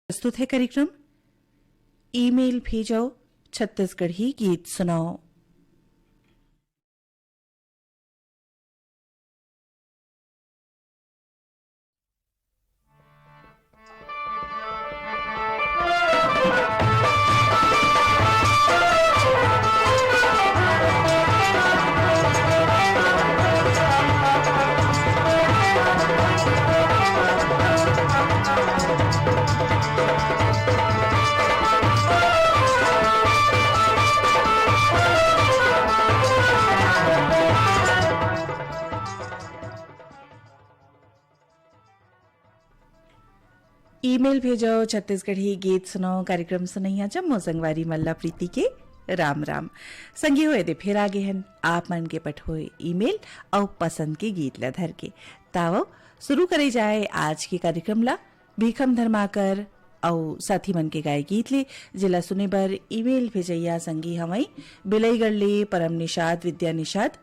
प्रस्तुत है कार्यक्रम ईमेल भेजो छत्तीसगढ़ी गीत सुनाओ। ईमेल भेजो छत्तीसगढ़ी गीत सुनाओ कार्यक्रम सुनैया जम्मो संगवारी मल्ला प्रीति के राम राम संगी होए दे फिर आगे हन आप मन के पठोए ईमेल और पसंद के गीत ला धर के तावो शुरू करे जाए आज के कार्यक्रम ला भीखम धर्माकर और साथी मन के गाय गीत ले जिला सुने बर ईमेल भेजैया संगी हवई बिलईगढ़ ले परम निषाद विद्या निषाद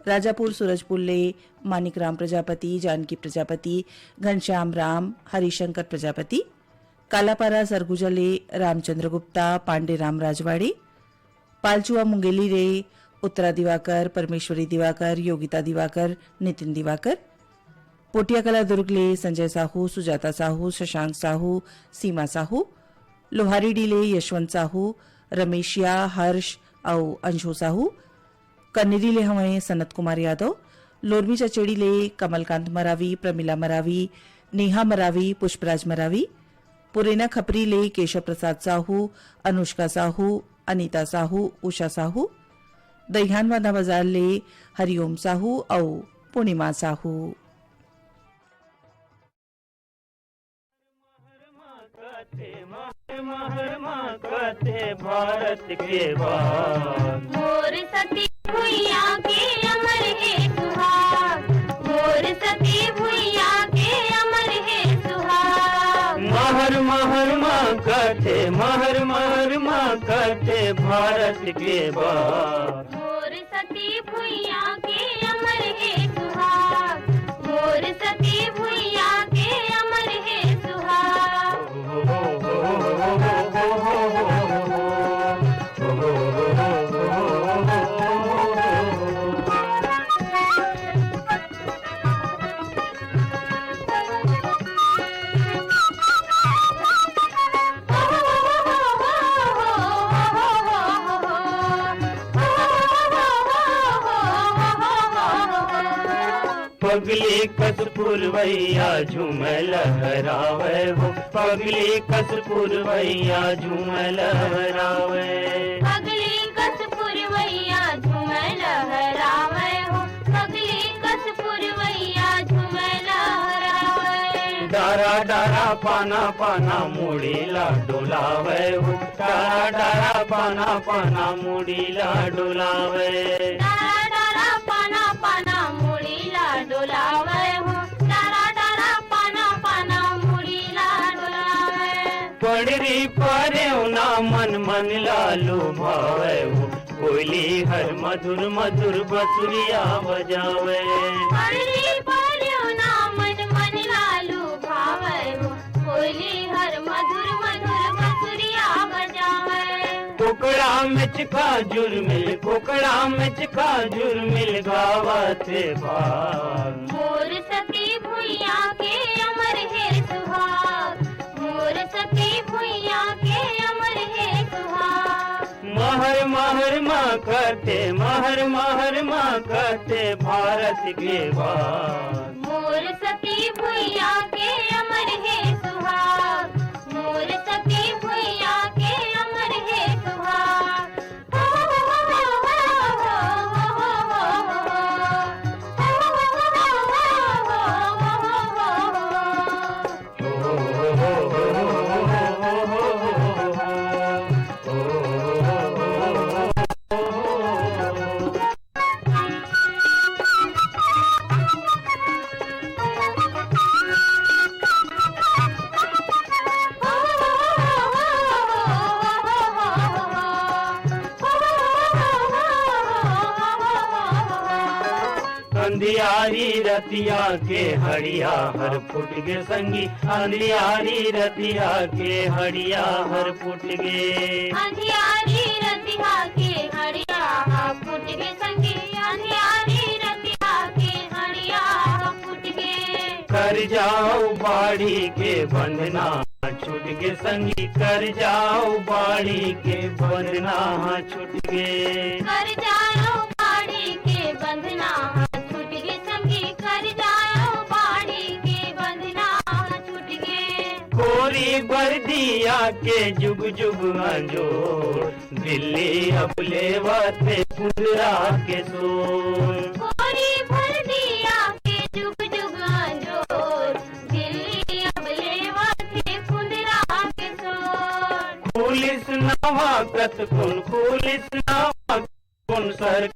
राजापुर सूरजपुर ले मानिक राम प्रजापति जानकी प्रजापति घनश्याम राम हरिशंकर प्रजापति कालापारा सरगुजा ले रामचंद्र गुप्ता पांडे राम राजवाड़ी पालचुआ मुंगेली रे उत्तरा दिवाकर परमेश्वरी दिवाकर योगिता दिवाकर नितिन दिवाकर पोटियाकला दुर्ग ले संजय साहू सुजाता साहू शशांक साहू सीमा साहू लोहारी डी ले यशवंत साहू रमेशिया हर्ष और अंशु साहू कन्नेरी ले हमें सनत कुमार यादव लोरमी चचेड़ी ले कमलकांत मरावी प्रमिला मरावी नेहा मरावी पुष्पराज मरावी पुरेना खपरी ले केशव प्रसाद साहू अनुष्का साहू अनीता साहू उषा साहू दहियानवादा बाजार ले हरिओम साहू और पूर्णिमा साहू। भारत के बाद मोर सती भुइया के अमर है सुहाग मोर सती भुइया के अमर है सुहाग महर महर माँ कहते भारत के बाद मोर सती भुइया के अमर है सुहाग मोर सती भुइया के अमर है सुहाग पगली कस पुरवैया झूमे लहरावे हो पगली कस पुरवैया झूमे लहरावे पगली कस पुरवैया झूमे लहरावे हो पगली कस पुरवैया झूमे लहरावे डारा डारा पाना पाना मुड़ीला डोलावे हो डारा डारा पाना पाना मुड़ीला डोलावे डारा डारा पाना पाना डोलावे हो डारा डारा पाना पाना मुड़ीला डोलावे पड़री परे ना मन मन लालू भावे हो कोयली हर मधुर मधुर बसुरिया बजावे पड़री परे ना मन मन लालू भावे हो कोयली हर मधुर मधुर बसुरिया बजावे कोकड़ा मिच खाजुर मिल गावते भाग मोर सती भुइया के अमर है सुहाग मोर सती भुइया के अमर है सुहाग महर महर माँ कहते भारत के बाद मोर सती भुइया के अमर है सुहाग मोर सती भुइया के अमर है सुहाग अंधियारी रतिया के हरिया हर फुट गे संगी, अंधियारी रतिया के हरिया हर फुट गे। अंधियारी रतिया के हरिया फुट गे संगी, अंधियारी रतिया के हरिया फुट गे। कर जाओ बाड़ी के बंधना छूट गे संगी, कर जाओ बाड़ी के बंधना छूट गे। कर जाओ बाड़ी के बंधना छूट गे संगी, कर जाओ बाड़ी के बंधना छूट गे। कोरी बर्दिया के जुग जुग अंजोर, दिल्ली अपले वाते पुदरा के सोर। कोरी बर्दिया के जुग जुग अंजोर, दिल्ली अपले वाते पुदरा के सोर। पुलिस नवाकत कुन, पुलिस नवाकत कुन सर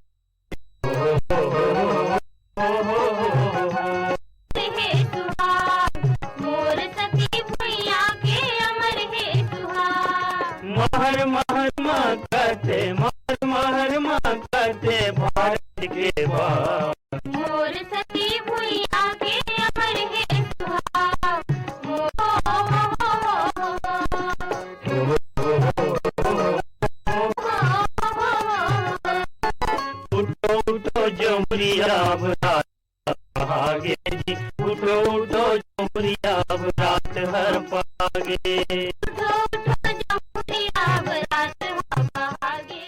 हे सुहाग, मोर सती भुइया के अमर हे सुहाग। महर महर करते, महर महर करते भारत के बाद। मोर सती भुइया के अमर हे सुहाग। उठो उठो जमुरिया बरात भागे जी, उठो उठो जमुरिया बरात हर पागे। उठो उठो जमुरिया बरात भागे।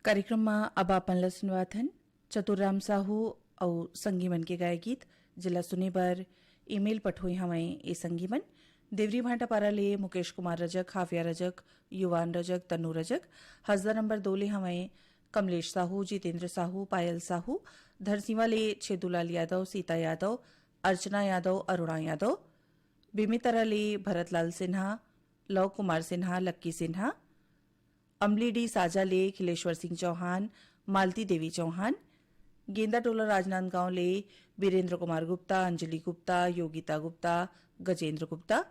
कार्यक्रमમાં अब आपन सुनवाथन चतुर्राम साहू और संगीमन के गाय गीत जिला सुने बर ईमेल पठोई हमें ए संगीमन देवरी भाटापारा ले मुकेश कुमार रजक, हाफिया रजक, युवान रजक, तनु रजक। हजदा नंबर 2 ले हमें कमलेश साहू, जितेंद्र साहू, पायल साहू। धरसीवा ले छेदुलाल यादव, सीता यादव, अर्चना यादव, अरुणा यादव। बेमितरा ले भरतलाल सिन्हा, लव कुमार सिन्हा, लक्की सिन्हा। अमली डी साजा ले खिलेश्वर सिंह चौहान, मालती देवी चौहान। गेंदा टोला राजनांदगांव ले वीरेंद्र कुमार गुप्ता, अंजलि गुप्ता, योगिता गुप्ता, गजेंद्र गुप्ता।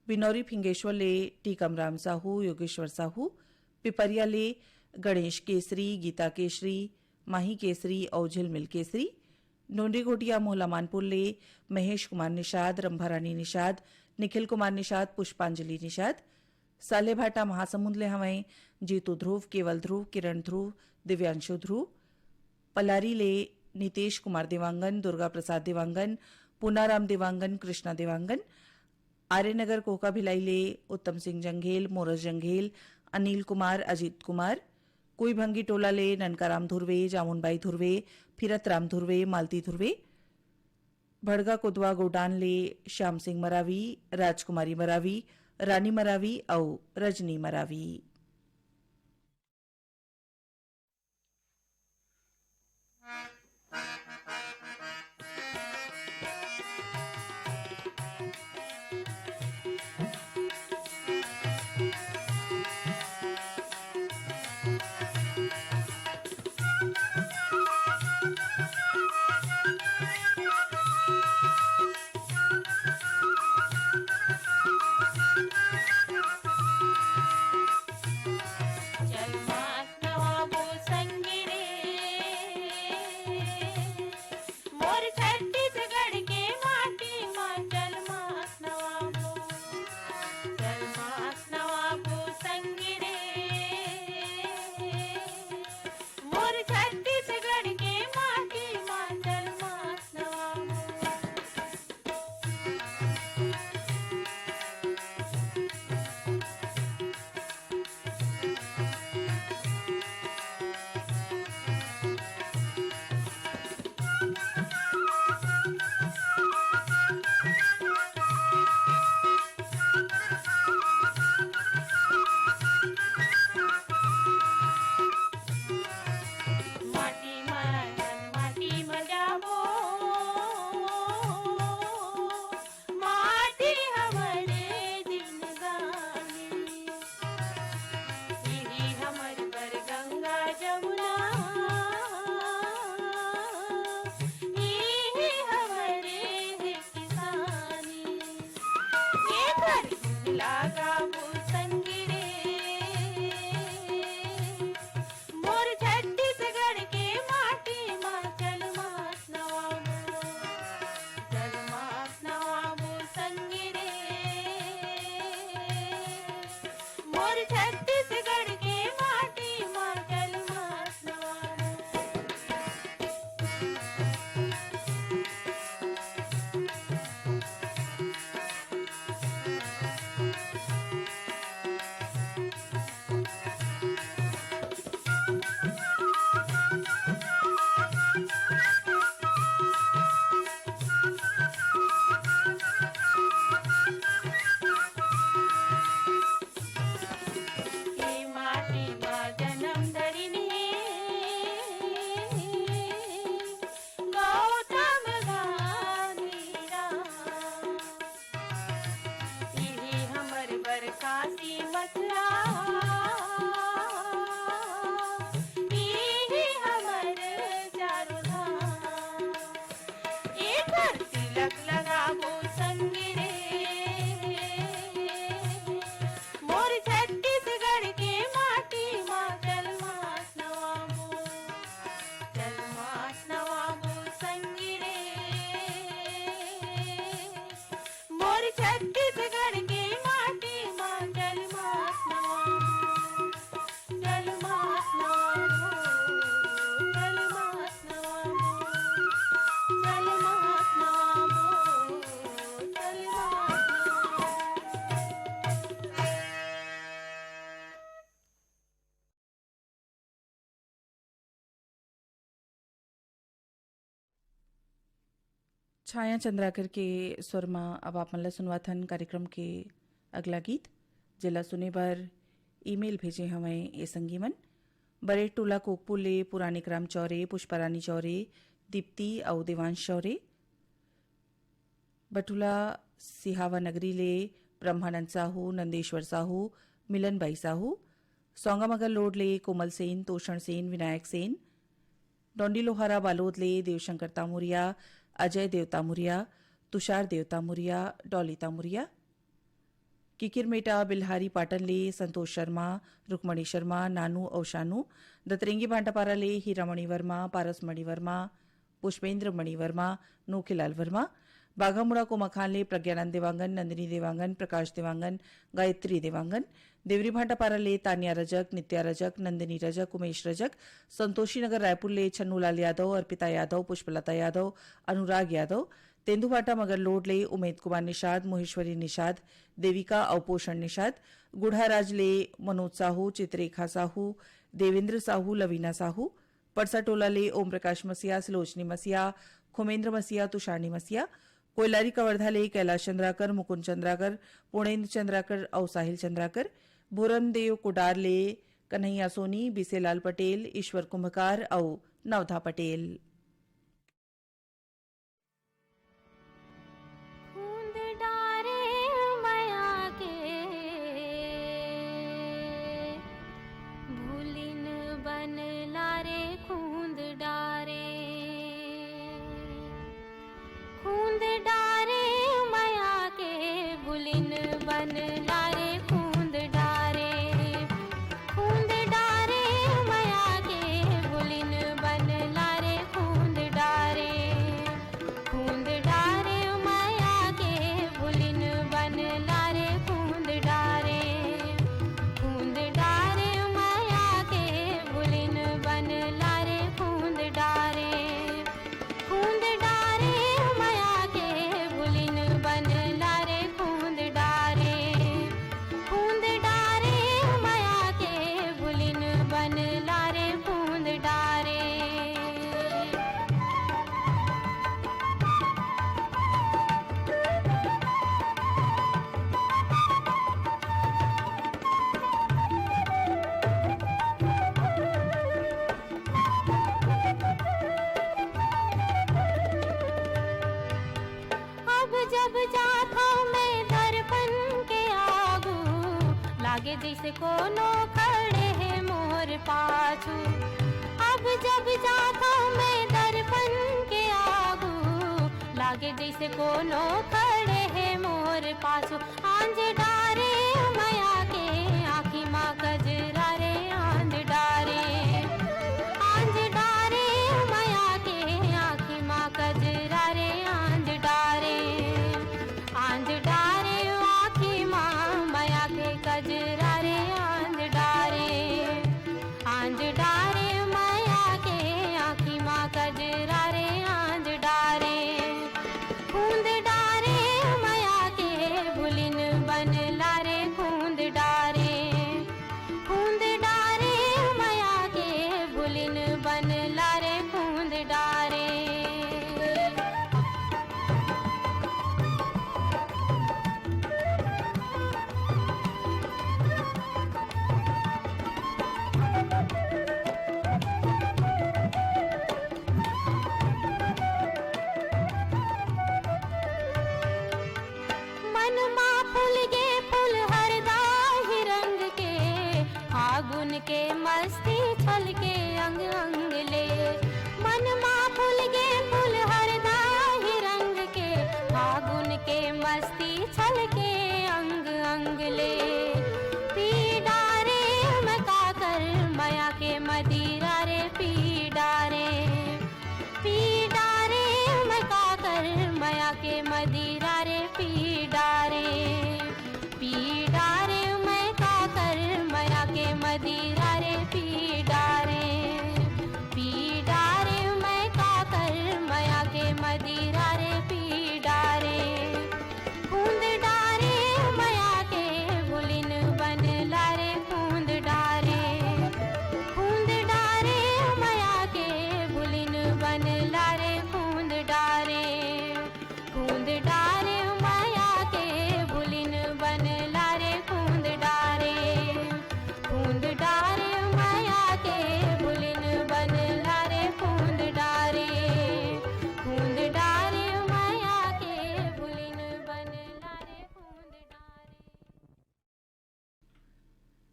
बिनौरी फिंगेश्वर ले टीकम राम साहू, योगेश्वर साहू। पिपरिया ले गणेश केसरी, गीता केसरी, माही केसरी और झिलमिल केसरी। नोंडी घोटिया मोहला मानपुर ले महेश कुमार निषाद, रंभारानी निषाद, निखिल कुमार निषाद, पुष्पांजलि निषाद। सालेभाटा महासमुंद ले हमें जीतू ध्रुव, केवल ध्रुव, किरण ध्रुव, दिव्यांशु ध्रुव। पलारी ले नितेश कुमार देवांगन, दुर्गा प्रसाद देवांगन, पूनाराम देवांगन, कृष्णा देवांगन। आर्यनगर कोका भिलाई ले उत्तम सिंह जंघेल, मोरस जंघेल, अनिल कुमार, अजीत कुमार। कुईभंगी टोला ले ननकाराम धुर्वे, जामुनबाई धुर्वे, फिरतराम धुर्वे, मालती धुर्वे। भड़गा कुदवा गोडान ले श्याम सिंह मरावी, राजकुमारी मरावी, रानी मरावी और रजनी मरावी। मोर छत्तीसगढ़ के माटी माँ जलमास नवाबो जलमास नवाबो जलमास नवाबो जलमास नवाबो जलमास छाया चंद्राकर के स्वर में अब आप मतलब सुनवाथन कार्यक्रम के अगला गीत जिला सुने बर ईमेल भेजे हमें ए संगीमन बड़े टोला कोकपुले पुराने ग्राम चौरे पुष्परानी चौरे दीप्ति और देवांश चौरे बटुला सिहावा नगरी ले ब्रह्मानंद साहू नंदेश्वर साहू मिलन बाई साहू सौंगामगर लोड ले कोमल सेन तोषण सेन विनायक सेन डोंडी लोहारा बालोद ले देवशंकर तामुरिया अजय देवतामुरिया तुषार देवतामुरिया डॉली तामुरिया किकिरमेटा बिल्हारी पाटन ले संतोष शर्मा रुक्मणी शर्मा नानू औशानू दतरेंगी भांटापारा ले हीरामणि वर्मा पारस मणि वर्मा पुष्पेंद्र मणि वर्मा नोखीलाल वर्मा बाघामुड़ा को मखान ले प्रज्ञानंद देवांगन नंदिनी देवांगन प्रकाश देवांगन गायत्री देवांगन देवरी भांटापारा ले तानिया रजक नित्या रजक नंदिनी रजक उमेश रजक संतोषी नगर रायपुर ले छन्नूलाल यादव अर्पिता यादव पुष्पलता यादव अनुराग यादव तेंदुभाटा मगर लोड ले उमेद कुमार निषाद मोहेश्वरी निषाद देविका अवपोषण निषाद गुढ़ाराज ले मनोज साहू चित्रेखा साहू देवेंद्र साहू लवीना साहू परसाटोला ले ओम प्रकाश मसिया सिलोचनी मसिया खुमेंद्र मसिया तुषारनी मसिया कोयलारी कवर्धा ले कैलाश चंद्राकर मुकुंद चंद्राकर पुणेन्द्र चंद्राकर और साहिल चंद्राकर भूरनदेव कुडार ले कन्हैया सोनी बीसेलाल पटेल ईश्वर कुंभकार और नवधा पटेल खूंद डारे माया के भूलिन बन लारे खूंद डारे खूंद डारे माया के भूलिन बन लारे खूंद डारे खूंद डारे माया के भूलिन बन लारे खूंद डारे खूंद डारे माया के भूलिन बन लारे खूंद डारे खूंद डारे माया के भूलिन बन लारे खूंद डारे खूंद डारे माया के भूलिन बन लारे खूंद डारे खूंद डारे माया के भूलिन बन लारे खूंद डारे अब जब जाता मैं दर्पण के आगू लागे जैसे कोनो खड़े है मोर पाछू अब जब जाता मैं दर्पण के आगू लागे जैसे कोनो खड़े है मोर पाछू आंज डारे माया के आँखी माँ कजरा रे आंज डारे आंज डारे माया के आँखी माँ कजरा रे आंज डारे आंज डारे आँखी माँ माया के कजरा रे आंज डारे आंज डारे माया के आँखी माँ कजरा रे आंज डारे खूंद डारे माया के भूलिन बन लारे खूंद डारे खूंद डारे माया के भूलिन बन लारे खूंद डारे मन मा फूल गे फूल हरदा ही रंग के फागुन के मस्ती छल के अंग अंग ले मन मा फूल गे फूल हरदा ही रंग के फागुन के मस्ती छल के अंग अंग ले पी डारे मका कर माया के मदिरा रे पी डारे मका कर माया के मदिरा रे पी डारे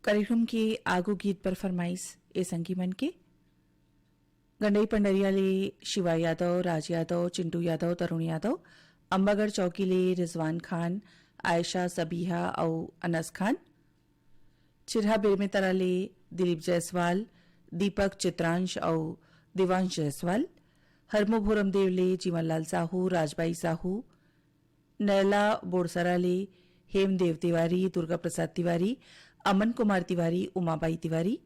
कार्यक्रम के आगो गीत पर फरमाइश ए संगी मन के गंडई पंडरिया ले शिवा यादव, राज यादव, चिंटू यादव, तरुण यादव, अंबागढ़ चौकी ले रिजवान खान, आयशा, सबीहा और अनस खान, चिरहा बिरमेतरा ले दिलीप जायसवाल, दीपक, चित्रांश और देवांश जायसवाल, हरमो भोरमदेव ले जीवनलाल साहू, राजबाई साहू, नैला बोरसरा ले हेमदेव तिवारी, दुर्गा प्रसाद तिवारी, अमन कुमार तिवारी, उमाबाई तिवारी,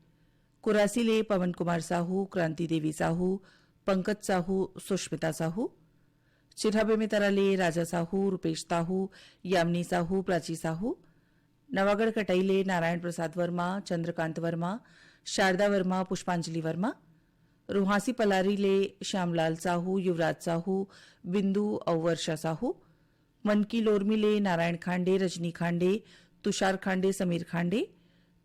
कुरासी ले पवन कुमार साहू, क्रांति देवी साहू, पंकज साहू, सुष्मिता साहू, चिठाबे में तरा ले राजा साहू, रुपेश साहू, यामिनी साहू, प्राची साहू, नवागढ़ कटई ले नारायण प्रसाद वर्मा, चंद्रकांत वर्मा, शारदा वर्मा, पुष्पांजलि वर्मा, रुहासी पलारी ले श्यामलाल साहू, युवराज साहू, बिंदु और वर्षा साहू, मनकी लोरमी ले नारायण खांडे, रजनी खांडे, तुषार खांडे, समीर खांडे,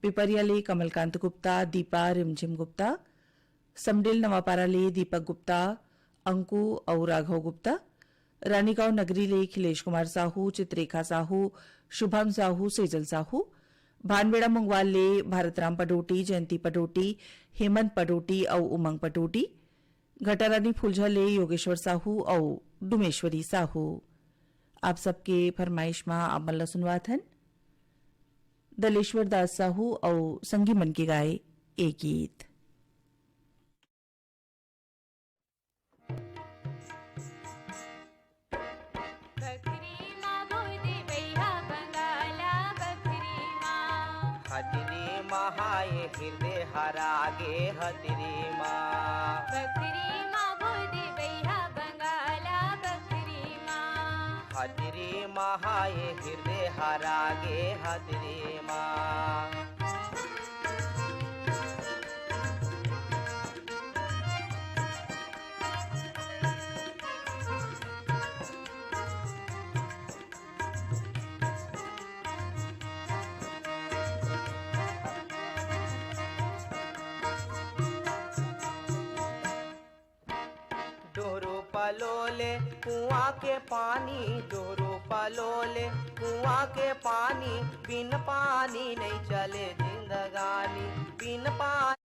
पिपरिया ले कमलकांत गुप्ता, दीपा, रिमझिम गुप्ता, समडेल नवापारा ले दीपक गुप्ता, अंकु और राघव गुप्ता, रानीगांव नगरी ले खिलेश कुमार साहू, चित्रेखा साहू, शुभम साहू, सेजल साहू, भानबेड़ा मुंगवाल ले भारतराम पडोटी, जयंती पडोटी, हेमंत पडोटी और उमंग पडोटी, घटारानी फुलझा ले योगेश्वर साहू और डुमेश्वरी साहू। आप सबके फरमाइश में आप मल्ला सुनवात हन दलेश्वर दास साहू और संगी मन के गाए एक गीत। हतिरी महाये हृदय हरागे हतिरी माँ, बकरी माँ बोदे बैहा बंगाला बकरी माँ, हतिरी महाये हृदय हरागे हतिरी माँ। डोरो पलोले कुआं के पानी, डोरो पलोले कुआं के पानी, बिन पानी नहीं चले जिंदगानी, बिन पानी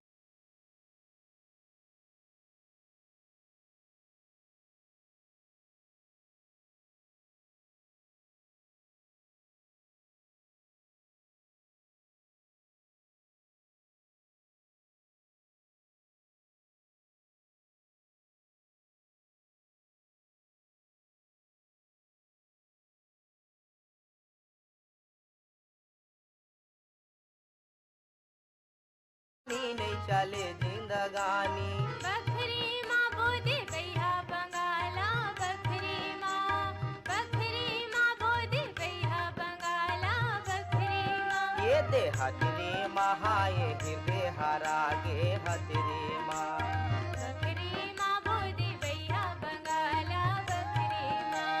नहीं चले जिंदगानी। बकरी माँ बोदे बैहा बंगाला बकरी माँ, बकरी माँ बोदे बैहा बंगाला बकरी माँ। ये दे हतिरी महाये हृदय हरागे हतिरी माँ, बकरी माँ बोदे बैहा बंगाला बकरी माँ।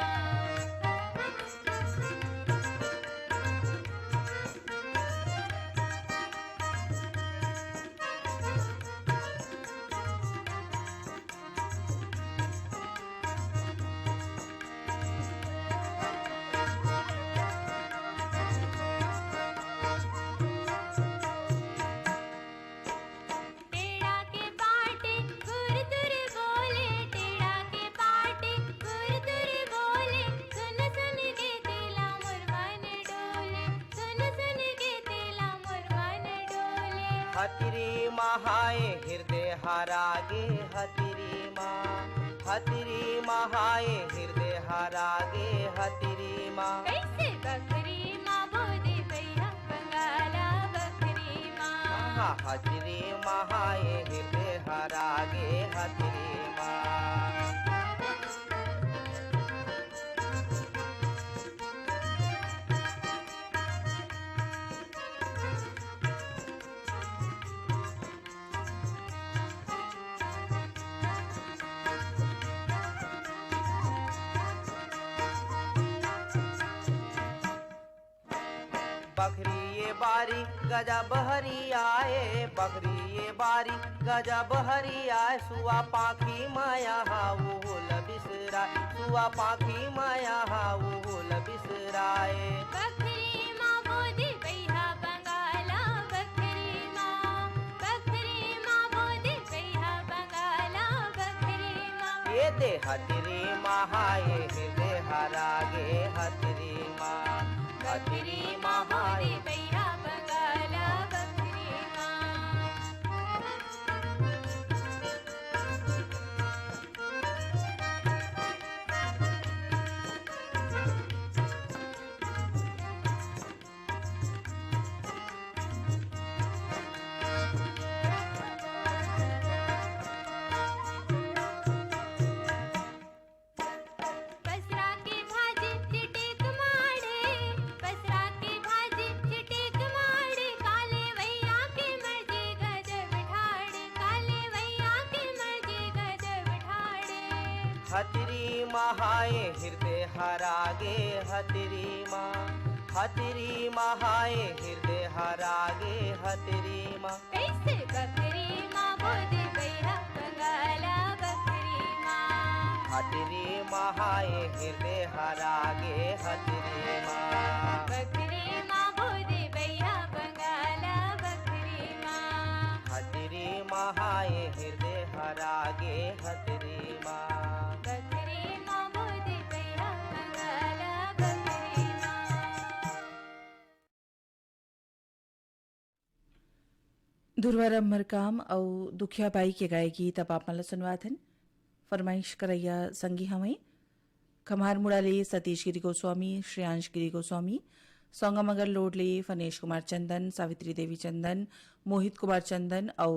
टेढ़ा के पाटे गुरदुर बोले, टेढ़ा के पाटे गुरदुर बोले, सुन सुन के तेला मोर मन डोले, सुन सुन के तेला मोर मन डोले। हतिरी महाये हृदय हरागे हतिरी माँ, हतिरी महाये हृदय हरागे हतिरी माँ। कैसे बकरी माँ बोदे बैहा बंगाला बकरी माँ, हतिरी महाये हृदय हरागे हतिरी माँ। बकरी ये बारी गजा बहरी आए, बकरी ये बारी गजा बहरी आए, सुआ पाखी माया वो लबिसराय, सुआ पाखी माया वो लबिसराय। बकरी माँ बोदे बैहा बंगाला बकरी हथरी महाए हृदय हरागे हथरी माँ हथरी महाए भैया बंगाला बकरी पसरा के भाजी चिटिक माड़े पसरा के भाजी चिटिक माड़े काले भैया के मर्जी गजब ठाड़े काले भैया के मर्जी गजब ठाड़े हथरी महाए हृदय हरागे हथरी महाए हृदय हरागे हथरी माँ कैसे बकरी माँ बोले भैया बंगाला बकरी माँ हथरी महाए हृदय हरागे हथरी माँ बकरी माँ बोले भैया बंगाला बकरी माँ हथरी महाए हृदय हरागे हथरी माँ बकरी माँ बोले भैया बंगाला बकरी माँ दुर्वारम मरकाम और दुखिया बाई के गाए गीत अब आप मला सुनवाथन फरमाइश करैया संगी हमें खम्हार मुड़ाले सतीश गिरी गोस्वामी श्रेयांश गिरी गोस्वामी सौंगामगर लोडले फनेश कुमार चंदन सावित्री देवी चंदन मोहित कुमार चंदन और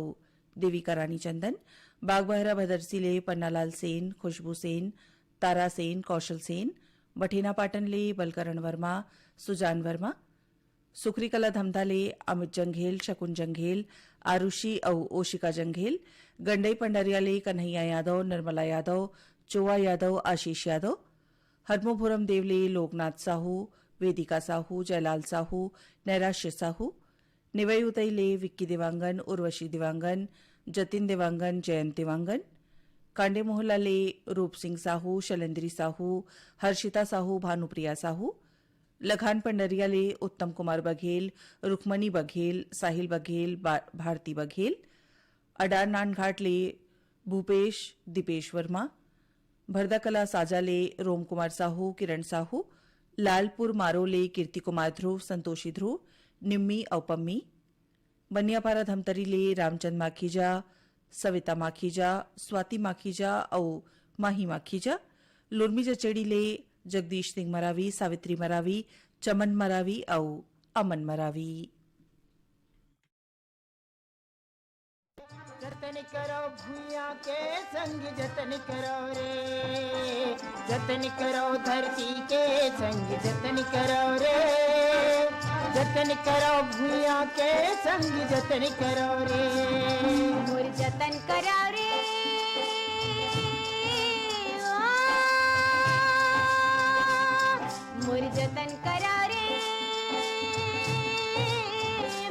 देविका रानी चंदन बागबहरा भदरसीले पन्नालाल सेन खुशबू सेन तारा सेन कौशल सेन बठेना पाटनले बलकरण वर्मा सुजान वर्मा सुखरी कला धमधाले अमित जंघेल शकुन जंघेल आरुषि और ओशिका जंघेल गंडई पंडरियाले कन्हैया यादव निर्मला यादव चोआ यादव आशीष यादव हरमोपुरम देवले लोकनाथ साहू वेदिका साहू जयलाल साहू नैराश्य साहू निवई उतईले विक्की देवांगन उर्वशी देवांगन जतिन देवांगन जयंत देवांगन कांडे मोहल्लाले रूप सिंह साहू शैलेंद्री साहू हर्षिता साहू भानुप्रिया साहू लखान पंडरियाले उत्तम कुमार बघेल रुक्मणी बघेल साहिल बघेल भारती बघेल अडार नानघाटले भूपेश दीपेश वर्मा भरदाकला साजाले रोम कुमार साहू किरण साहू लालपुर मारोले कीर्ति कुमार ध्रुव संतोषी ध्रुव निम्मी और पम्मी बनियापारा धमतरीले रामचंद माखीजा सविता माखीजा स्वाति माखीजा और माही माखीजा लुरमी जचेड़ीले जगदीश सिंह मरावी सावित्री मरावी चमन मरावी और अमन मरावी जतन करो भूया के संग जतन करो रे जतन करो धरती के संग जतन करो रे जतन करो भूया के संग जतन करो रे मोर जतन करा रे मोर जतन करा रे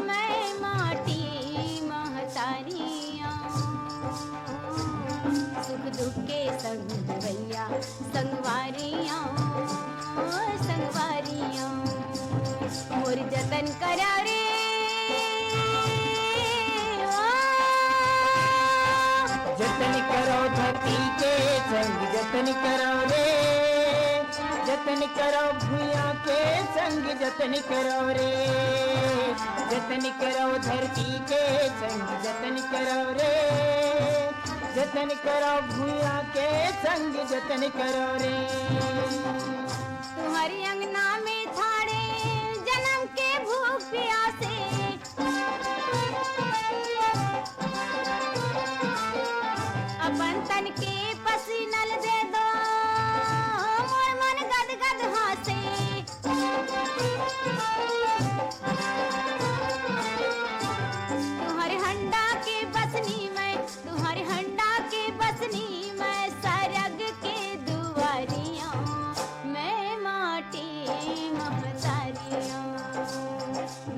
मैं माटी महतारियाँ सुख दुख के संग भैया संगवारियाँ संगवारियाँ मोर जतन करा रे जतन करो धरती के संग जतन करो रे जतन करो भूया के संग जतन करो रे जतन करो धरती के संग जतन करो रे जतन करो भूया के संग जतन करो रे तुम्हारी अंगना में थाड़े जन्म के भूख प्यासे अपन तन के पसीनल दे दो मोर मन गद गद हासे तुम्हारे हंडा के बसनी मैं तुम्हारे हंडा के बसनी मैं सरग के दुआरियां मैं माटी महतारियां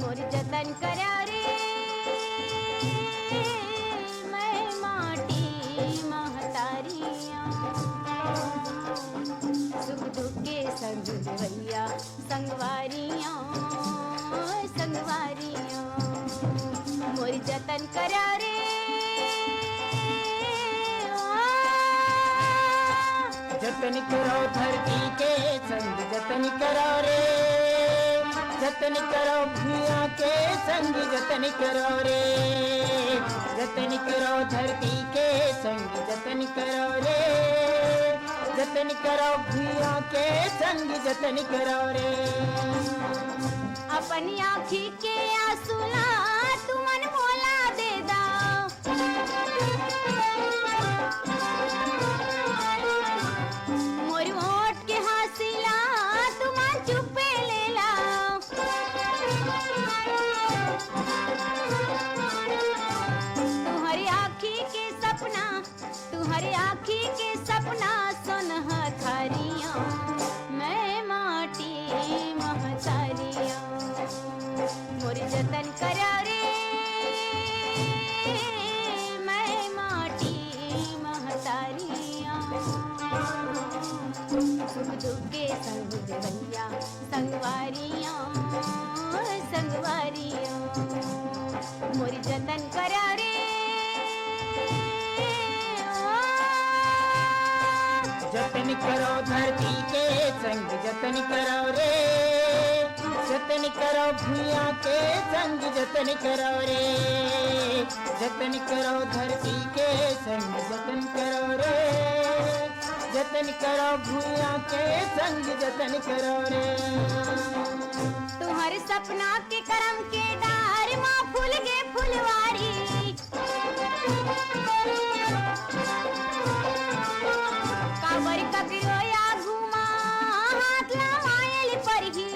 मोर जतन करा रे मैं माटी महतारियां सुख दुख के संग भैया संगवारियां संगवारियां मोर जतन करा रे जतन करो धरती के संग जतन करो रे, जतन करो भूया के संग जतन करो रे, जतन करो धरती के संग जतन करो रे, जतन करो भूया के संग जतन करो रे। अपनी आँखी के आंसुला तुमन मोला दे दा, मोर होठ के हंसिला तुमन चुपे ले ला, तुम्हारी आँखी के सपना, तुम्हारी आँखी के सपना सुनह थारिया, मैं माटी महतारिया, मोर जतन करा रे, मैं माटी महतारिया, सुख दुख के संग देवैया संगवारिया, संगवारिया, मोर जतन करा रे। जतन करो धरती के संग जतन करो रे, जतन करो भूया के संग जतन करो रे, जतन करो धरती के संग जतन करो रे, जतन करो भूया के संग जतन करो रे। तुम्हारे सपना के करम के डार माँ फूल गे फुलवारी, काबर ककरो या घुमा हाथ लमायल परही,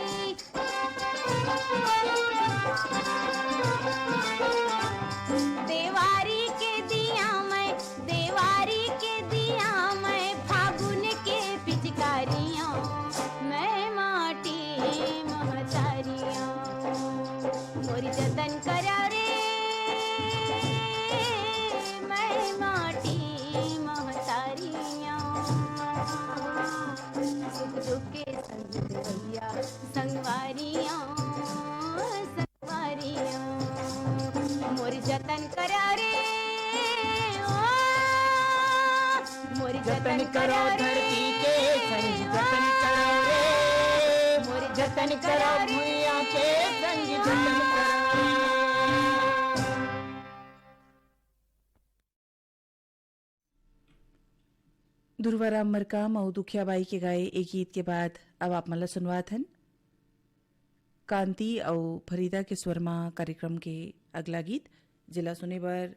देवारी के दिया मैं, देवारी के दिया मैं, फागुन के पिचकारियाँ, मैं माटी महतारियाँ, मोर जतन करा रे, मैं माटी महतारियाँ, सुख दुख के संग देवैया संगवारियाँ, संगवारियाँ, मोर जतन करा रे, ओ मोर जतन करो धरती के संग जतन करो रे, मोर जतन करो भूया के संग जतन करो रे। दुर्वाराम मरकाम और दुखियाबाई के गाए एक गीत के बाद अब आप मला सुनवात हन कांति और फरीदा के स्वरमा कार्यक्रम के अगला गीत जिला सुने बर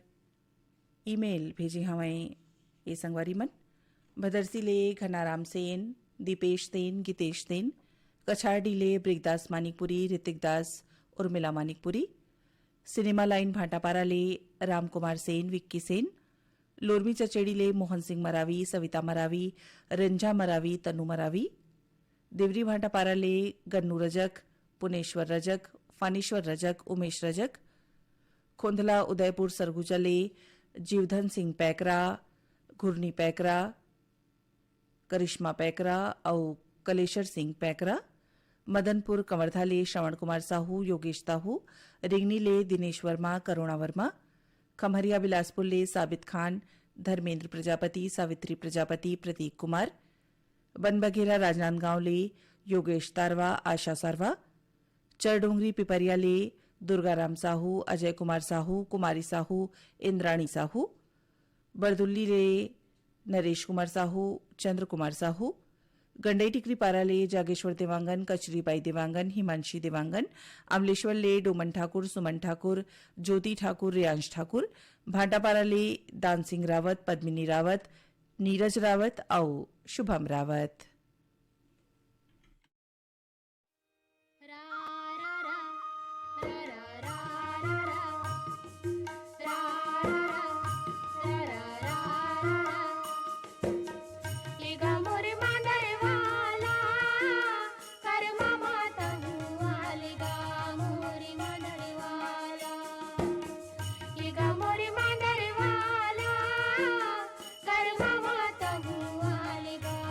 ईमेल भेजे हमें ये संगवारी मन भदरसी ले घनाराम सेन, दीपेश सेन, गीतेश सेन, कछारडी ले ब्रिगदास मानिकपुरी, ऋतिक दास उर्मिला मानिकपुरी, सिनेमा लाइन भाटापारा ले राम कुमार सेन, विक्की सेन, लोरमी चचेड़ी ले मोहन सिंह मरावी, सविता मरावी, रंजा मरावी, तनु मरावी, देवरी भाटापारा ले गन्नू रजक, पुनेश्वर रजक, फानीश्वर रजक, उमेश रजक, खोंधला उदयपुर सरगुजा ले जीवधन सिंह पैकरा, घुरनी पैकरा, करिश्मा पैकरा और कलेश्वर सिंह पैकरा, मदनपुर कंवरधा ले श्रवण कुमार साहू, योगेश साहू, रिंगनी ले दिनेश वर्मा, करुणा वर्मा, खमरिया बिलासपुर ले साबित खान, धर्मेंद्र प्रजापति, सावित्री प्रजापति, प्रतीक कुमार, बनबघेरा राजनांदगांव ले योगेश तारवा, आशा सारवा, चरडोंगरी पिपरिया ले दुर्गाराम साहू, अजय कुमार साहू, कुमारी साहू, इंद्राणी साहू, बरदुल्ली ले नरेश कुमार साहू, चंद्र कुमार साहू, गंडई टिकरी पारा ले जागेश्वर देवांगन, कचरीबाई देवांगन, हिमांशी देवांगन, अमलेश्वर ले डोमन ठाकुर, सुमन ठाकुर, ज्योति ठाकुर, रियांश ठाकुर, भाटापारा ले दान सिंह रावत, पद्मिनी रावत, नीरज रावत और शुभम रावत।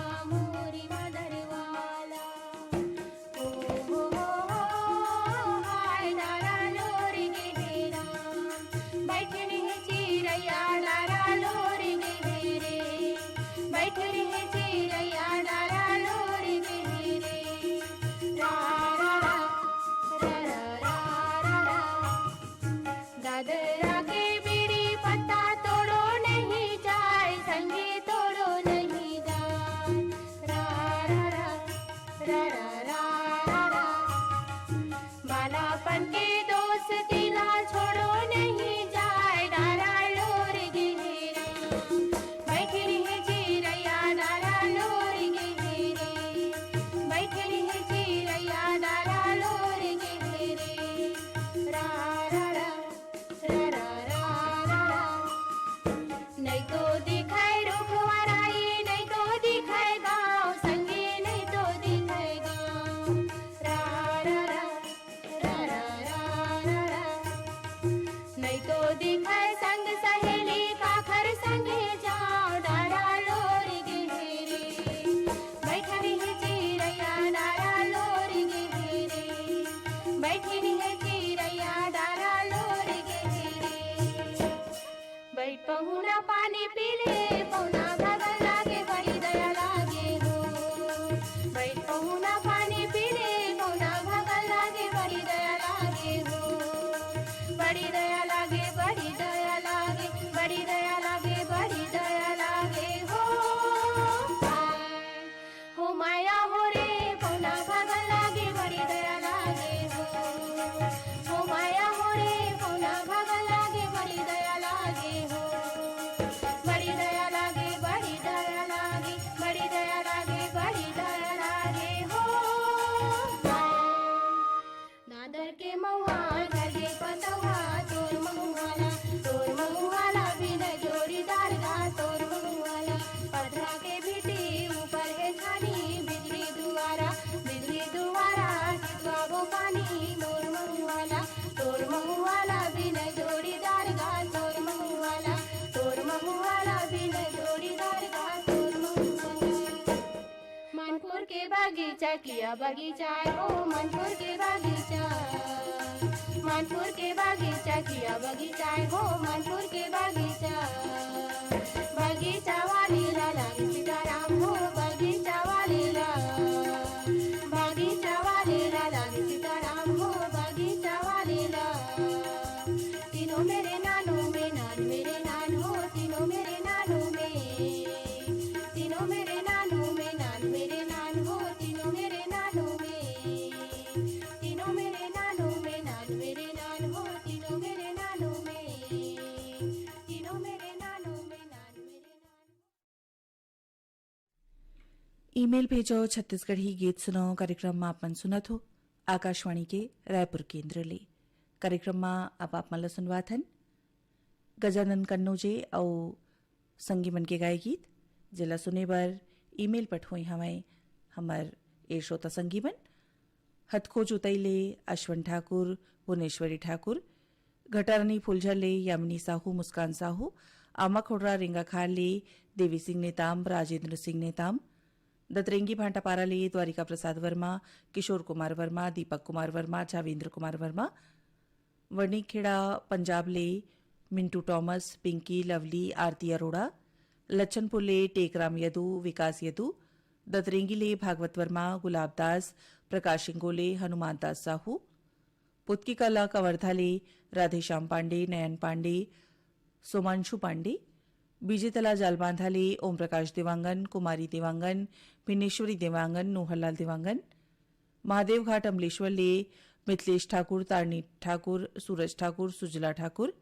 मोरी रा रा रा रा रा। बालापन के दोस्ती ना छोड़ो नहीं जाए डारा लोर गिरे। बैठी रही चिरैया डारा लोर गिरे। बैठी रही चिरैया डारा लोर गिरे। रा रा रा रा रा रा रा। नहीं तो दिखाए रुखवाराई नहीं तो दिखाए गाँव संगे नहीं तो दिखाए गाँव। रा रा रा रा रा रा रा रा। नहीं तो दिखाए संग सहेली काखर संगे जाओ डारा लोर गिरे। बैठी रही चिरैया डारा लोर गिरे। बैठी रही चिरैया डारा लोर गिरे। बैठ पहुना पानी पीले पहुना भगल लागे बड़ी दया लागे हो। बैठ पहुना पानी पीले पहुना भगल लागे बड़ी दया लागे हो। बड़ी दया लागे बड़ी दया लागे बड़ी दया लागे बड़ी दया लागे हो। हो माया हो रे पहुना भगल लागे बड़ी दया लागे हो। हो माया हो रे पहुना भगल लागे बड़ी दया लागे हो। बड़ी दया लागे बड़ी दया लागे बड़ी दया लागे बड़ी दया लागे हो। दादर के महुआ घर के पतवा तोर महुआला बिन जोड़ीदार गा तोर महुआला। पथरा के भीटी ऊपर है छानी बिजली दुआरा सितवाबो पानी मोर महुआला। तोर महुआला बिन जोड़ीदार गा तोर महुआला बिन जोड़ीदार गा तोर महुआला। मनपुर के बागीचा किया बगीचा हो मनपुर के बागीचा। मनपुर के बागीचा किया बगीचा हो मनपुर के बागीचा। बगीचा वाली ला लागे सीताराम हो बगीचा वाली ला। बगीचा वाली ला लागे सीताराम हो बगीचा वाली ला। तीनों मेरे नानू में नान मेरे नान हो तीनों मेरे नानू में। तीनों मेरे नानू में नान मेरे नान हो तीनों मेरे नानू में। तीनों मेरे नानू में नान मेरे नान हो तीनों मेरे नानू में। तीनों मेरे नानू में नान मेरे नान। ईमेल भेजो छत्तीसगढ़ी गीत सुनाओ कार्यक्रम में आपन सुनत हो आकाशवाणी के रायपुर केंद्र ले। कार्यक्रम में अब आप मला सुनवात हन गजानन कन्नौजे और संगी मन के गाय गीत जिला सुने बर ईमेल पठोई हमें हमर ए श्रोता संगी मन हथखोज उतैले अश्वन ठाकुर भुवनेश्वरी ठाकुर घटारनी फुलझरले यामिनी साहू मुस्कान साहू आमा खोडरा रेंगा खाले देवी सिंह नेताम राजेंद्र सिंह नेताम दतरेंगी भांटापारा ले द्वारिका प्रसाद वर्मा किशोर कुमार वर्मा दीपक कुमार वर्मा छावेंद्र कुमार वर्मा वर्णीखेड़ा पंजाब ले मिंटू टॉमस पिंकी लवली आरती अरोड़ा लच्छनपुर ले टेकराम यदू विकास यदू दतरेंगी ले भागवत वर्मा गुलाब दास प्रकाश सिंगोले हनुमान दास साहू पुतकी कला कवर्धा ले राधेश्याम पांडे नयन पांडे सोमांशु पांडे बीजेतला जालबांधा ले ओम प्रकाश देवांगन कुमारी देवांगन भिन्नेश्वरी देवांगन नोहरलाल देवांगन महादेव घाट अमलेश्वर ले मिथिलेश ठाकुर तारणी ठाकुर सूरज ठाकुर सुजला ठाकुर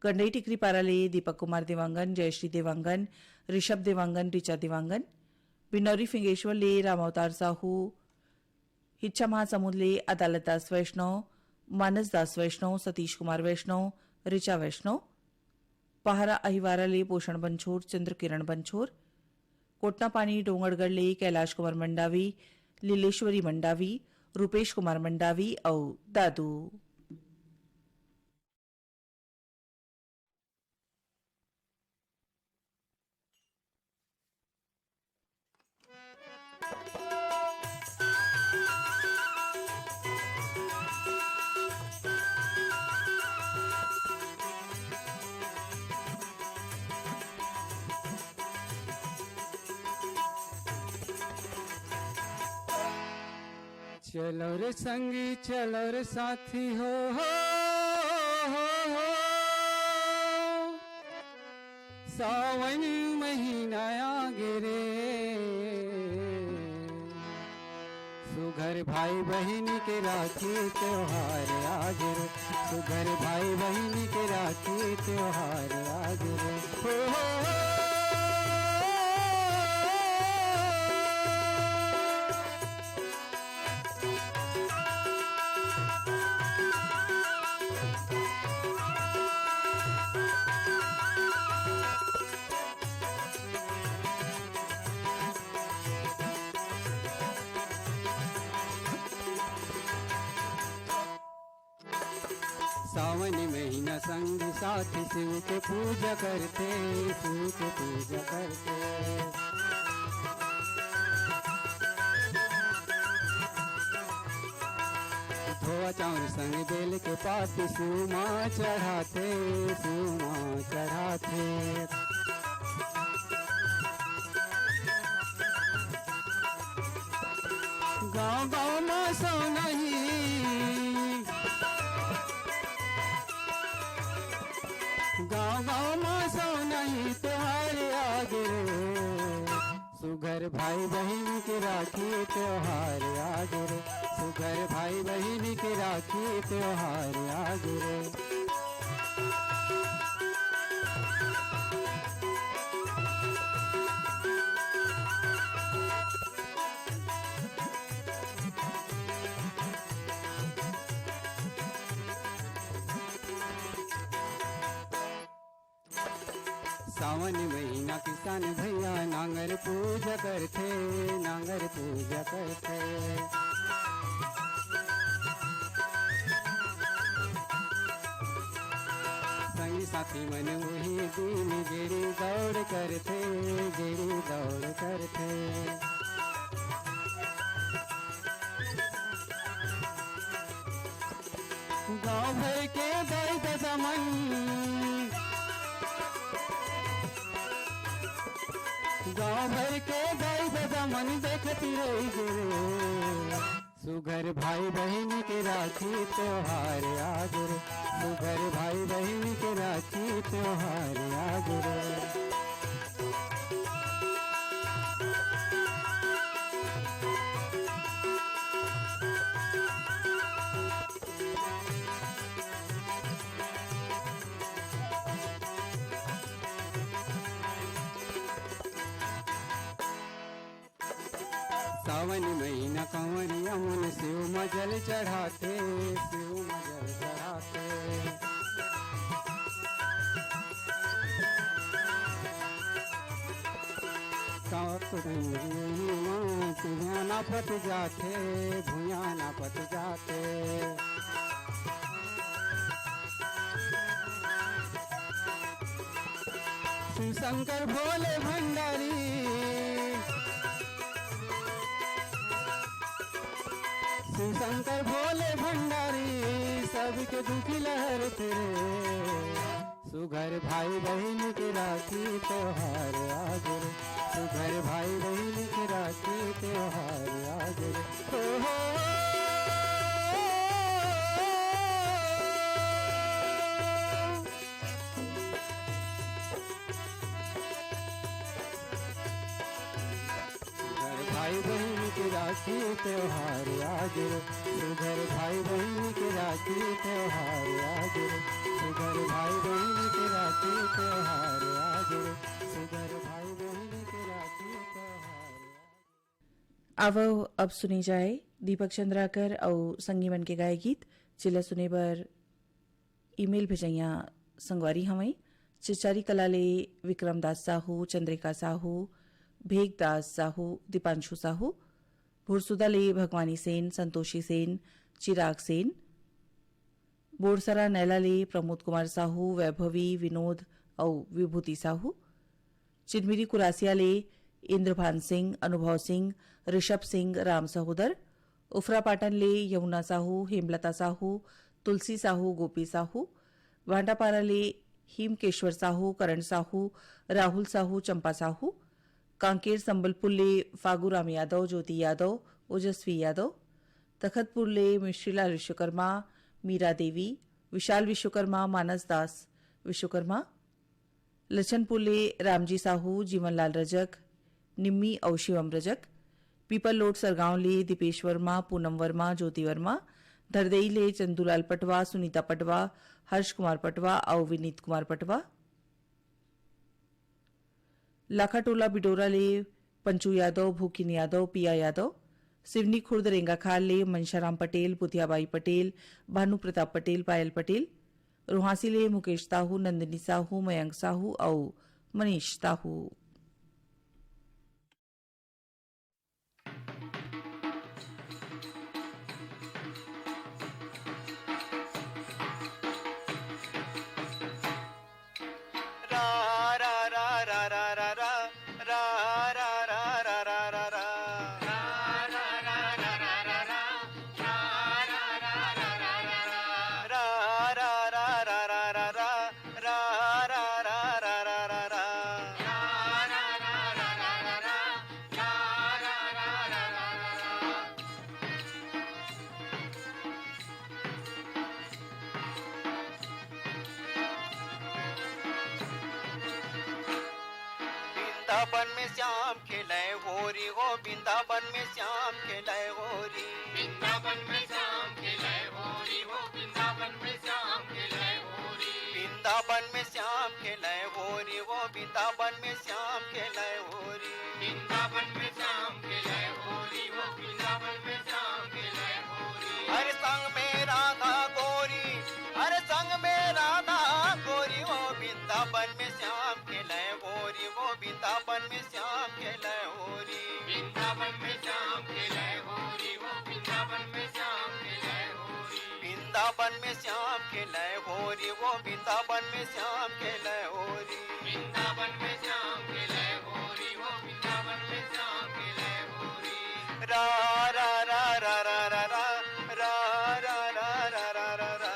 गंडई टिकरी पारा ले दीपक कुमार देवांगन जयश्री देवांगन ऋषभ देवांगन ऋचा देवांगन बिन्नौरी फिंगेश्वर ले रामावतार साहू हिच्छा महासमुद ले अदालत दास वैष्णव मानस दास वैष्णव सतीश कुमार वैष्णव ऋचा वैष्णव पहारा अहिवारा ले पोषण बंछोर चंद्र किरण बंछोर कोटना पानी डोंगरगढ़ ले कैलाश कुमार मंडावी लीलेश्वरी मंडावी रूपेश कुमार मंडावी और दादू। चलो रे संगी चलो रे साथी हो सावन महीना आ गे रे सुघर भाई बहन के राखी त्योहार आज रे, सुघर भाई बहन के राखी त्योहार आज रे। हो। सावन महीना संग साथी शिव के पूजा करते, शिव के पूजा करते। धोआ चाउर संग बेल के पाती शिव माँ चढ़ाते, शिव माँ चढ़ाते। गाँव गाँव में सो नहीं, गाँव गाँव में सो नहीं त्योहार आगे रे, सुघर भाई बहन की राखी त्योहार आगे रे, सुघर भाई बहन की राखी त्योहार आगे रे। सावन महीना किसान भैया नांगर पूजा करते, नांगर पूजा करते। संगी साथी मन वही दिन गेड़ी दौड़ करते, गेड़ी दौड़ करते। गाँव भर के दर्द समन, गाँव भर के दर्द दमन देखती रही गिरे, सुघर भाई बहन के राखी त्योहार आज रे, सुघर भाई बहन के राखी त्योहार आज रे। सावन महीना कंवरिया मन शिव मजल चढ़ाते, शिव मजल चढ़ाते। भूया ना पट जाते, भूया ना पट जाते। शिव शंकर भोले भंडारी, शिव शंकर भोले भंडारी सबके दुखी लहर तेरे, सुघर भाई बहन के राखी त्योहार आज रे, सुघर भाई बहन के राखी त्योहार आज रे। हो। भाई बहन की राखी त्योहार आज रे, सुघर भाई बहन की राखी त्योहार आज रे, सुघर भाई बहन की राखी त्योहार आज रे, सुघर भाई बहन की राखी त्योहार। आवो अब सुनी जाए दीपक चंद्राकर और संगीवन के गाए गीत। जिला सुने बर ईमेल भेजैया संगवारी हमें चिचारी कलाले विक्रम दास साहू, चंद्रिका साहू, भेगदास साहू, दीपांशु साहू, भुरसुदाले भगवानी सेन, संतोषी सेन, चिराग सेन, बोरसरा नैलाले प्रमोद कुमार साहू, वैभवी, विनोद और विभूति साहू, चिन्मिरी कुरासियाले इंद्रभान सिंह, अनुभव सिंह, ऋषभ सिंह, राम सहोदर, उफरा पाटन ले यमुना साहू, हेमलता साहू, तुलसी साहू, गोपी साहू, भांडापारा ले हिमकेश्वर साहू, करण साहू, राहुल साहू, चंपा साहू, कांकेर संबलपुर ले फागूराम यादव, ज्योति यादव, ओजस्वी यादव, तखतपुर ले मिश्रीलाल विश्वकर्मा, मीरा देवी, विशाल विश्वकर्मा, मानस दास विश्वकर्मा, लछनपुर ले रामजी साहू, जीवनलाल रजक, निम्मी और शिवम रजक, पीपल लोड सरगांव ले दीपेश वर्मा, पूनम वर्मा, ज्योति वर्मा, धरदेई ले चंदूलाल पटवा, सुनीता पटवा, हर्ष कुमार पटवा और विनीत कुमार पटवा। लाखाटोला बिडोरा ले पंचू यादव, भूकिन यादव, पिया यादव। सिवनी खुर्द रेंगाखाल ले मनशाराम पटेल, पुथियाबाई पटेल, भानु प्रताप पटेल, पायल पटेल। रुहासी ले मुकेश साहू, नंदिनी साहू, मयंक साहू और मनीष साहू। वृंदावन में श्याम खेले होरी हो, वृंदावन में श्याम खेले होरी, वृंदावन में श्याम खेले होरी हो, वृंदावन में श्याम खेले होरी, वृंदावन में श्याम खेले होरी हो, वृंदावन में श्याम खेले होरी, वृंदावन में श्याम खेले होरी हो, वृंदावन में श्याम खेले होरी। हर संग में राधा गोरी, हर संग में राधा गोरी हो, वृंदावन में श्याम खेले होरी हो, वृंदावन में श्याम खेले होरी, वृंदावन में श्याम खेले होरी हो, वृंदावन में श्याम खेले होरी, वृंदावन में श्याम खेले होरी हो, वृंदावन में श्याम खेले होरी, वृंदावन में श्याम खेले होरी हो, वृंदावन में श्याम खेले होरी। रा रा रा रा रा रा रा रा रा रा रा रा रा रा।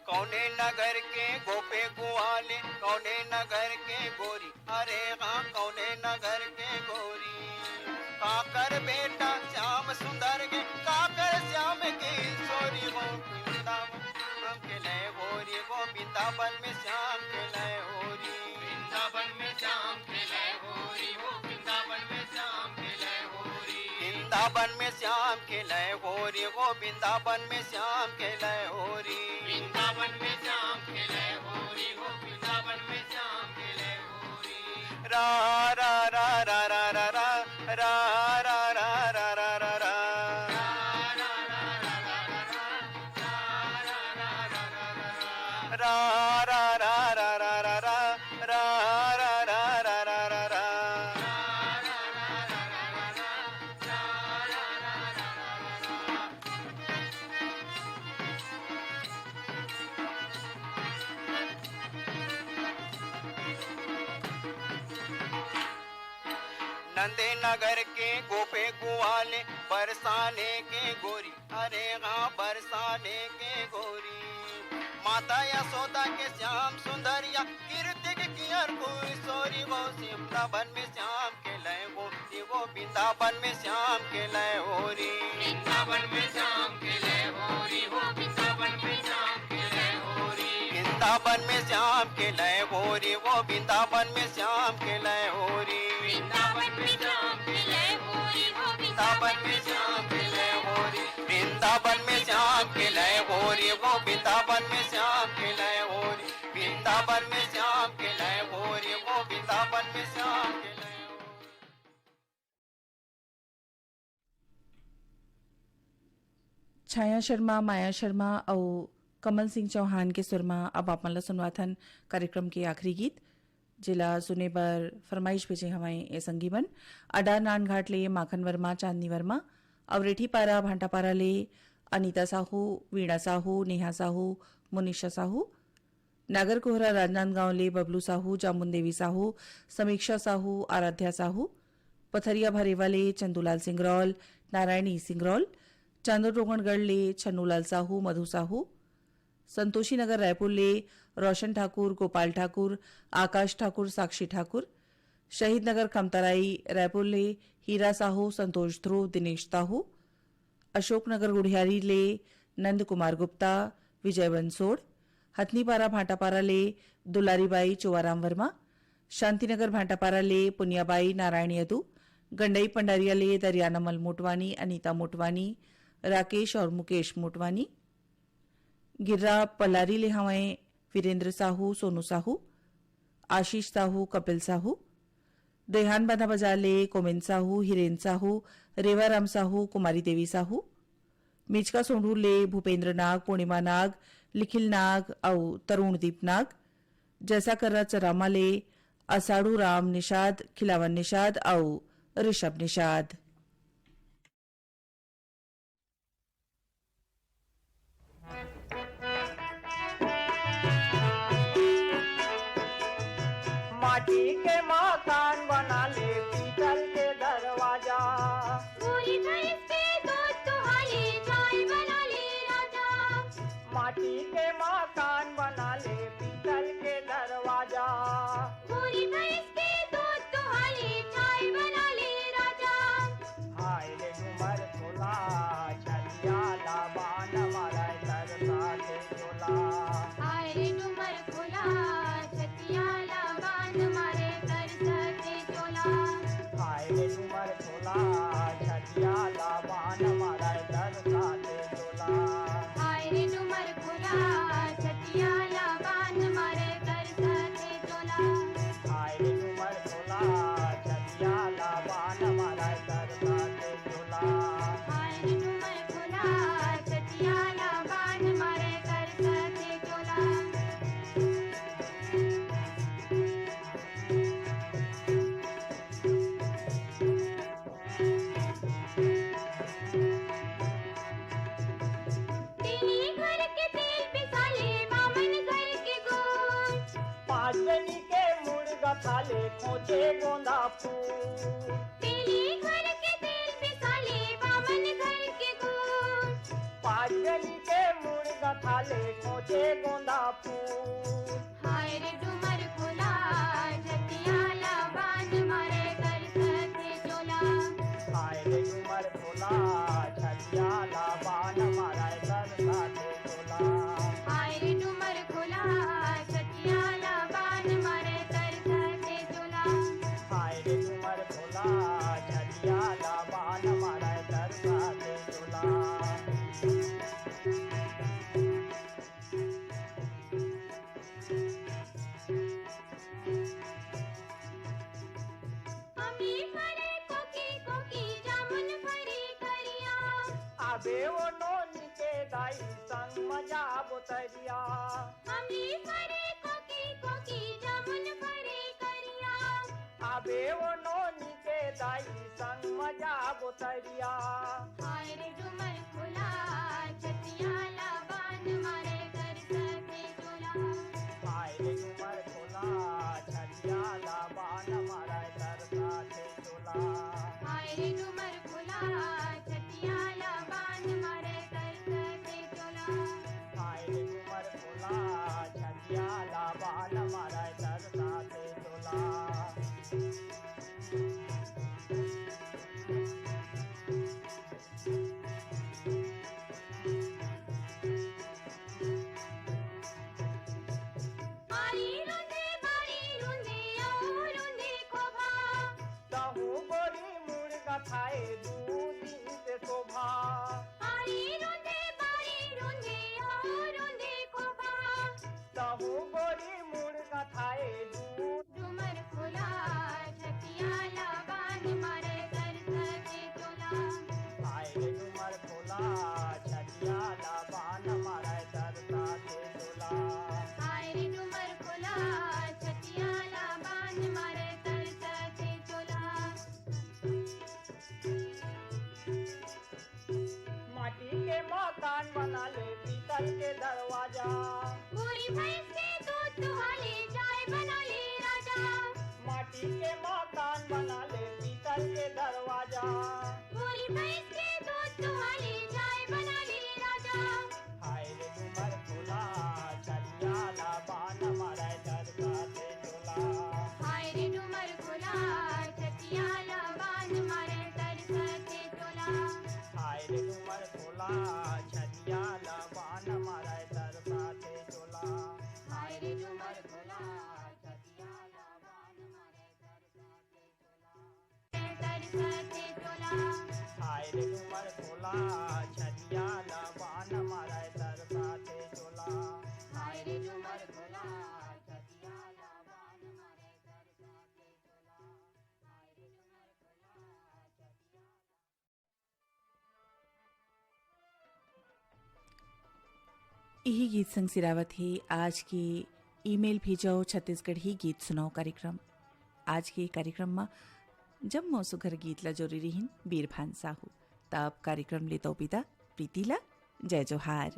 कौने नगर के गोपे गुआले, कौने नगर के गोरी, अरे हाँ कौने नगर के गोरी। काकर बेटा श्याम सुंदर के, काकर श्याम की सोरी हो, वृंदावन खेले होरी हो, वृंदावन में श्याम खेले होरी, वृंदावन में श्याम खेले होरी हो, वृंदावन में श्याम खेले होरी, वृंदावन में श्याम खेले होरी हो, वृंदावन में श्याम खेले होरी, वृंदावन में श्याम खेले होरी हो, वृंदावन में श्याम खेले होरी। रा रा रा रा रा रा रा रा रा रा रा रा रा रा। रा रा रा रा रा रा रा रा रा रा रा रा रा रा। नंदे नगर के गोपे गुआले, बरसाने के गोरी, अरे हाँ बरसाने के गोरी। माता यशोदा के श्याम सुंदरिया, कीर्तिक कियर कोई सोरी वो, वृंदावन में श्याम के लय हो, वो वृंदावन में श्याम के लय होरी, वृंदावन में श्याम खेले होरी हो, वृंदावन में श्याम खेले होरी, वृंदावन में श्याम के लय होरी, वो वृंदावन में श्याम के लय होरी, वृंदावन में श्याम खेले होरी हो, वृंदावन में श्याम के लय होरी, वृंदावन में श्याम के लय होरी, वो वृंदावन में श्याम के लय होरी, वृंदावन में श्याम के लय होरी, वो वृंदावन में श्याम के लय होरी। छाया शर्मा, माया शर्मा और कमल सिंह चौहान के सुरमा अब आप मला सुनवाथन कार्यक्रम के आखिरी गीत जिला सुने पर फरमाइश भेजे हमारे ए संगीबन अडा नानघाट ले माखन वर्मा, चांदनी वर्मा, अवरेठी पारा भांटापारा ले अनीता साहू, वीणा साहू, नेहा साहू, मुनिशा साहू, नागर कोहरा राजनांदगांव ले बबलू साहू, जामुन देवी साहू, समीक्षा साहू, आराध्या साहू, पथरिया भरेवा ले चंदूलाल सिंगरौल, नारायणी सिंगरौल, चांदो टोकणगढ़ ले छन्नूलाल साहू, मधु साहू, संतोषी नगर रायपुर ले रोशन ठाकुर, गोपाल ठाकुर, आकाश ठाकुर, साक्षी ठाकुर, शहीद नगर खमतराई रायपुर ले हीरा साहू, संतोष ध्रुव, दिनेश साहू, अशोकनगर गुढ़ियारी ले नंद कुमार गुप्ता, विजय बंसोड़, हथनीपारा भाटापारा ले दुलारीबाई चोवाराम वर्मा, शांतिनगर भाटापारा ले पुनियाबाई नारायण यदू, गंडई पंडारिया ले दरियानमल मोटवानी, अनीता मोटवानी, राकेश और मुकेश मोटवानी, गिर्रा पलारी ले हवाएं वीरेंद्र साहू, सोनू साहू, आशीष साहू, कपिल साहू, देहान बांधा बाजार ले कोमिन साहू, हिरेन साहू, रेवाराम साहू, कुमारी देवी साहू, मिचका सोंढू ले भूपेंद्र नाग, पूर्णिमा नाग, लिखिल नाग और तरुणदीप नाग, जैसा कर्रा चरामा ले असाड़ू राम निषाद, खिलावन निषाद और ऋषभ निषाद। माटी के मकान बना ले पीतल के दरवाजा, पूरी भैंस के दूध दुहाली चाय बना ले राजा। माटी के मकान बना ले पीतल के दरवाजा, पूरी भैंस के दूध दुहाली चाय बना ले राजा। हाय रे उमर खोला छलिया लाबान मारा तरसा के झोला, आए रे डूमर खोला छतिया लाबान मारे तरसा के चोला। हाय रे उमर खोला छलिया लाबान मारा तरसा के झोला, आए रे डूमर खोला छतिया लाबान मारे तरसा के चोला। हाय रे उमर खोला छलिया लाबान मारा तरसा के झोला, आए रे डूमर खोला छतिया लाबान मारे तरसा के चोला। तेली घर के तेल पिसाले बामन घर के गुड़। पाँच बनी के मुर्गा थाले खोचे गोंदा फूल, तेली घर के तेल पिसाले बामन घर के गुड़। पाँच बनी के मुर्गा थाले खोचे गोंदा फूल, हाय रे डूमर खोला छतिया लाबान मारे तरसा के चोला। हाय रे उमर खोला छलिया लाबान मारा तरसा के झोला, हाय रे डूमर खोला छतिया लाबान मारे तरसा के चोला। हाय रे उमर खोला छलिया लाबान मारा तरसा के झोला। अमी फरे कोकी कोकी जामुन फरी करिया। आबे वो नोनी के दाई संग मजा बोतरिया, अमी फरे कोकी कोकी जामुन फरी करिया। आबे वो नोनी के दाई संग मजा बोतरिया, हाय रे डूमर खोला छतिया लाबान मारे तरसा के चोला। हाय रे उमर खोला छलिया लाबान मारा तरसा के झोला, हाय रे डूमर खोला छतिया लाबान मारे तरसा के चोला। हाय रे उमर खोला छलिया लाबान मारा तरसा के झोला। आरी रुंदे और रुंदे खोभा। तहु गोरी मुर्गा खाए दू दिन से शोभा, आरी रुंदे और रुंदे खोभा। तहु गोरी मुर्गा खाए दू, डूमर खोला छतिया लाबान मारे तरसा के चोला। हाय रे उमर खोला छलिया लाबान मारा तरसा के झोला, हाय रे डूमर खोला छतिया लाबान मारे तरसा के चोला। माटी के मकान बना ले पीतल के दरवाजा, पूरी भैंस के दूध दुहाले चाय बना ले राजा। माटी के मकान बना ले पीतल के दरवाजा, पूरी भैंस के दूध दुहाले चाय छतिया लबान मारे तरसाते चोला हाय रे झूमर खोला छतिया लबान मारे तरसाते चोला हाय रे झूमर खोला छतिया यही गीत संग सिरावत है आज के ईमेल भेजो छत्तीसगढ़ी गीत सुनाओ कार्यक्रम। आज के कार्यक्रम में जब सुघर गीत ला जोरी रहीन बीरभान साहू तब कार्यक्रम ले तो पिता प्रीति ला जय जोहार।